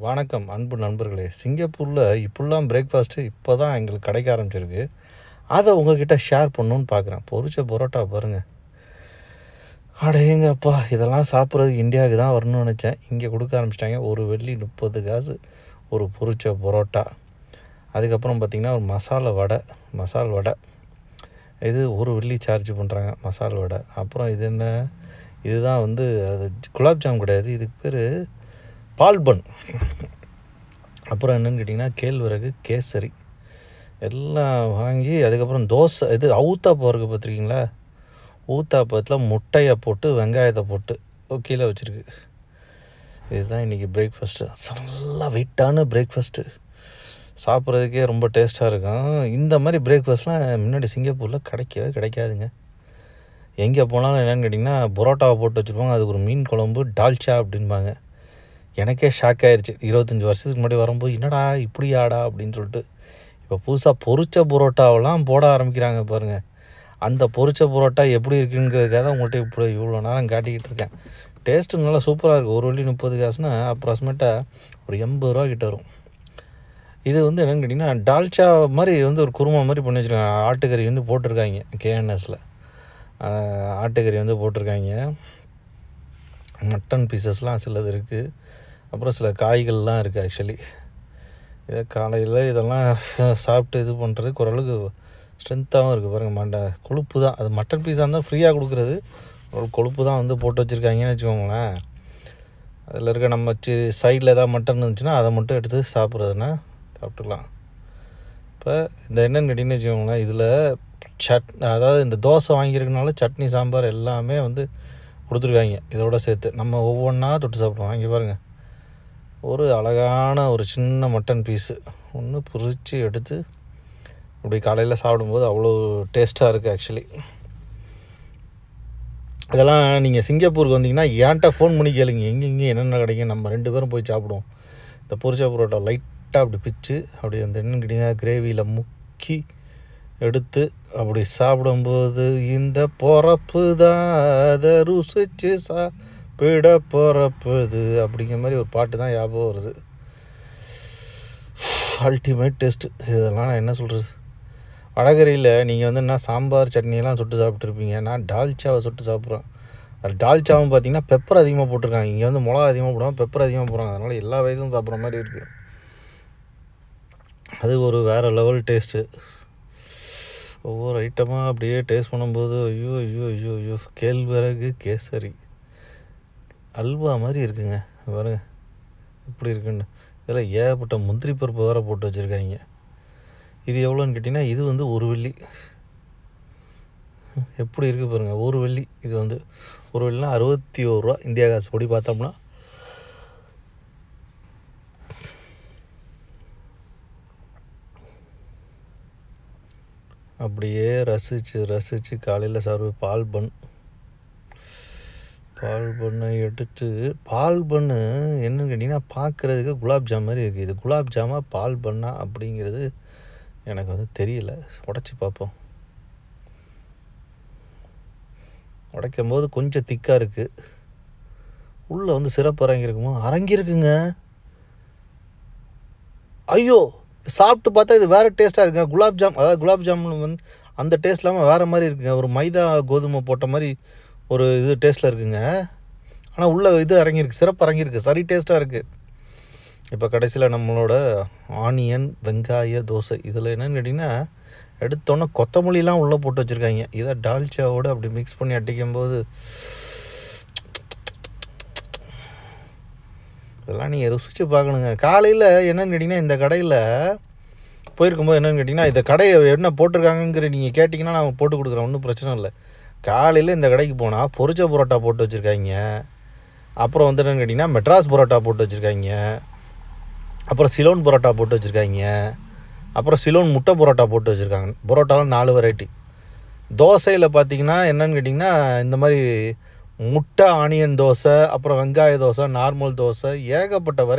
வணக்கம் அன்பு நண்பர்களே. சிங்கப்பூரில் இப்படிலாம் பிரேக்ஃபாஸ்ட்டு இப்போ தான் எங்களுக்கு கிடைக்க ஆரம்பிச்சிருக்கு. அதை உங்ககிட்ட ஷேர் பண்ணணுன்னு பார்க்குறேன். பொரிச்ச பரோட்டா பாருங்கள். அடேங்கப்பா, இதெல்லாம் சாப்பிட்றதுக்கு இந்தியாவுக்கு தான் வரணும்னு நினச்சேன். இங்கே கொடுக்க ஆரம்பிச்சிட்டாங்க. ஒரு வெள்ளி 30 காசு ஒரு பொரிச்ச பரோட்டா. அதுக்கப்புறம் பார்த்திங்கன்னா ஒரு மசால் வடை. இது ஒரு வெள்ளி சார்ஜ் பண்ணுறாங்க மசால் வடை. அப்புறம் இது என்ன, இதுதான் அது குலாப் ஜாம் கிடையாது, இதுக்கு பேர் பால் பன். அப்புறம் என்னென்னு கேட்டிங்கன்னா கேழ்வரகு கேசரி எல்லாம் வாங்கி, அதுக்கப்புறம் தோசை. இது ஊத்தாப்பம் இருக்குது பார்த்துருக்கீங்களா? ஊத்தாப்பத்தில் முட்டையை போட்டு வெங்காயத்தை போட்டு கீழே வச்சுருக்கு. இதுதான் இன்றைக்கி பிரேக்ஃபாஸ்ட்டு. நல்லா வெயிட்டான பிரேக்ஃபாஸ்ட்டு, சாப்பிட்றதுக்கே ரொம்ப டேஸ்ட்டாக இருக்கும். இந்த மாதிரி பிரேக்ஃபாஸ்ட்லாம் முன்னாடி சிங்கப்பூரில் கிடைக்காதுங்க. எங்கே போனாலும் என்னென்னு கேட்டிங்கன்னா பரோட்டாவை போட்டு வச்சுருப்பாங்க, அதுக்கு ஒரு மீன் குழம்பு டால்ச்சா அப்படின்பாங்க. எனக்கே ஷாக் ஆகிடுச்சு 25 வருஷத்துக்கு முன்னாடி வரும்போது, என்னடா இப்படியாடா அப்படின்னு சொல்லிட்டு. இப்போ புதுசாக பொரிச்ச பரோட்டாவெல்லாம் போட ஆரம்பிக்கிறாங்க பாருங்கள். அந்த பொரிச்ச பரோட்டா எப்படி இருக்குங்கிறதுக்காக தான் உங்கள்கிட்ட இப்படி இவ்வளோ நேரம் காட்டிக்கிட்டு இருக்கேன். டேஸ்ட்டு நல்லா சூப்பராக இருக்குது. ஒரு வெள்ளி 30 காசுனா அப்ராக்சிமேட்டாக ஒரு 80 ரூபா கிட்ட வரும். இது என்னென்னு கேட்டிங்கன்னா டால்ச்சா மாதிரி ஒரு குருமா மாதிரி பண்ணி வச்சுருக்காங்க. ஆட்டுக்கறி போட்டிருக்காங்க. கேஎன்எஸில் ஆட்டுக்கறி போட்டிருக்காங்க. மட்டன் பீசஸ்லாம் சிலது இருக்குது. அப்புறம் சில காய்கள்லாம் இருக்குது. ஆக்சுவலி இதை காலையில் இதெல்லாம் சாப்பிட்டு இது பண்ணுறதுக்கு ஓரளவுக்கு ஸ்ட்ரென்த்தாகவும் இருக்குது பாருங்கள். கொழுப்பு தான் அது. மட்டன் பீஸாக இருந்தால் ஃப்ரீயாக கொடுக்குறது, ஒரு கொழுப்பு தான் போட்டு வச்சுருக்காங்கன்னு வச்சுக்கோங்களேன். அதில் இருக்க நம்ம சைடில் ஏதாவது மட்டன் இருந்துச்சுன்னா அதை மட்டும் எடுத்து சாப்பிட்றதுன்னா சாப்பிட்டுக்கலாம். இப்போ இந்த என்னென்னு கேட்டிங்கன்னு வச்சுக்கோங்களேன், இதில் அதாவது இந்த தோசை வாங்கியிருக்கனால சட்னி சாம்பார் எல்லாமே கொடுத்துருக்காங்க இதோட சேர்த்து. நம்ம ஒவ்வொன்றா தொட்டு சாப்பிடுவோம். இங்கே பாருங்கள், ஒரு அழகான ஒரு சின்ன மட்டன் பீஸு ஒன்று பொரித்து எடுத்து அப்படி காலையில் சாப்பிடும்போது அவ்வளோ டேஸ்ட்டாக இருக்குது. ஆக்சுவலி இதெல்லாம் நீங்கள் சிங்கப்பூருக்கு வந்தீங்கன்னா என்கிட்ட ஃபோன் பண்ணி கேளுங்க, எங்கே என்னென்ன கிடைக்கும். நம்ம 2 பேரும் போய் சாப்பிடுவோம். இந்த பொரிச்ச பரோட்டா லைட்டாக அப்படி பிச்சு அப்படி என்னென்னு கேட்டிங்கன்னா கிரேவியில் முக்கி எடுத்து அப்படி சாப்பிடும்போது, இந்த பொறப்பு தான் அதை ருசிச்சு சாப்பிட பொறப்புது அப்படிங்கிற மாதிரி ஒரு பாட்டு தான் ஞாபகம் வருது. Ultimate taste. இதெல்லாம் நான் என்ன சொல்கிறது. வடகரியில் நீங்கள் என்ன சாம்பார் சட்னியெல்லாம் சுட்டு சாப்பிட்ருப்பீங்க. நான் டால்ச்சாவை சுட்டு சாப்பிட்றேன். அது டால்ச்சாவும் பார்த்திங்கன்னா பெப்பர் அதிகமாக போட்டிருக்காங்க. இங்கே மிளகா அதிகமாக போடுவாங்க, பெப்பர் அதிகமாக போடுறாங்க. அதனால் எல்லா வயசும் சாப்பிட்ற மாதிரி இருக்குது. அது ஒரு வேறு லெவல் டேஸ்ட்டு. ஒவ்வொரு ஐட்டமாக அப்படியே டேஸ்ட் பண்ணும்போது ஐயோ ஐயோ ஐயோ ஐயோ. கேழ்வரகு கேசரி அல்வா மாதிரி இருக்குங்க பாருங்க எப்படி இருக்குன்னு. இதில் ஏகப்பட்ட முந்திரி பருப்பு வேறு போட்டு வச்சுருக்காங்க. இது எவ்வளோன்னு கேட்டிங்கன்னா இது ஒரு வெள்ளி. எப்படி இருக்குது பாருங்கள். ஒரு வெள்ளி. இது ஒரு வெள்ளினா 61 ரூபா இந்தியா காசு படி பார்த்தோம்னா. அப்படியே ரசித்து காலையில் சாப்பிடுவேன். பால் பண்ணை எடுத்து, பால் பண்ணு என்னன்னு கேட்டிங்கன்னா பார்க்குறதுக்கு குலாப் ஜாம் மாதிரி இருக்குது. இது குலாப் ஜாமா பால் பண்ணா அப்படிங்கிறது எனக்கு தெரியல. உடச்சி பார்ப்போம். உடைக்கும் போது கொஞ்சம் திக்காக இருக்குது. உள்ளே சிறப்பு அரங்கியிருக்குங்க. ஐயோ, சாப்பிட்டு பார்த்தா இது வேறு டேஸ்ட்டாக இருக்குங்க. குலாப் ஜாம், அதாவது குலாப் ஜாமுன் அந்த டேஸ்ட் இல்லாமல் வேறு மாதிரி இருக்குங்க. ஒரு மைதா கோதுமை போட்ட மாதிரி ஒரு டேஸ்ட்டில் இருக்குங்க. ஆனால் உள்ளே இறங்கியிருக்கு, சிறப்பு இறங்கியிருக்கு. சரி டேஸ்ட்டாக இருக்குது. இப்போ கடைசியில் நம்மளோட ஆனியன் வெங்காய தோசை. இதில் என்னென்னு கேட்டிங்கன்னா எடுத்தோன்னே கொத்தமல்லிலாம் உள்ளே போட்டு வச்சுருக்காங்க. இதை டால்ச்சாவோடு அப்படி மிக்ஸ் பண்ணி அட்டிக்கும்போது இதெல்லாம் நீங்கள் ருசித்து பார்க்கணுங்க. காலையில் என்னென்னு கேட்டிங்கன்னா இந்த கடையில் போயிருக்கும்போது என்னென்னு கேட்டிங்கன்னா இந்த கடையை என்ன போட்டிருக்காங்கங்கிற நீங்கள் கேட்டிங்கன்னா நான் போட்டு கொடுக்குறேன், ஒன்றும் பிரச்சனை இல்லை. காலையில் இந்த கடைக்கு போனால் பொரிச்ச பரோட்டா போட்டு வச்சுருக்காங்க. அப்புறம் என்னென்னு கேட்டிங்கன்னா மெட்ராஸ் பரோட்டா போட்டு வச்சுருக்காங்க. அப்புறம் சிலோன் பரோட்டா போட்டு வச்சுருக்காங்க. அப்புறம் சிலோன் முட்டை பரோட்டா போட்டு வச்சுருக்காங்க. பரோட்டாவில் 4 வெரைட்டி. தோசையில் பார்த்திங்கன்னா என்னென்னு கேட்டிங்கன்னா இந்த மாதிரி முட்டை ஆனியன் தோசை, அப்புறம் வெங்காய தோசை, நார்மல் தோசை, ஏகப்பட்ட வெரைட்டி.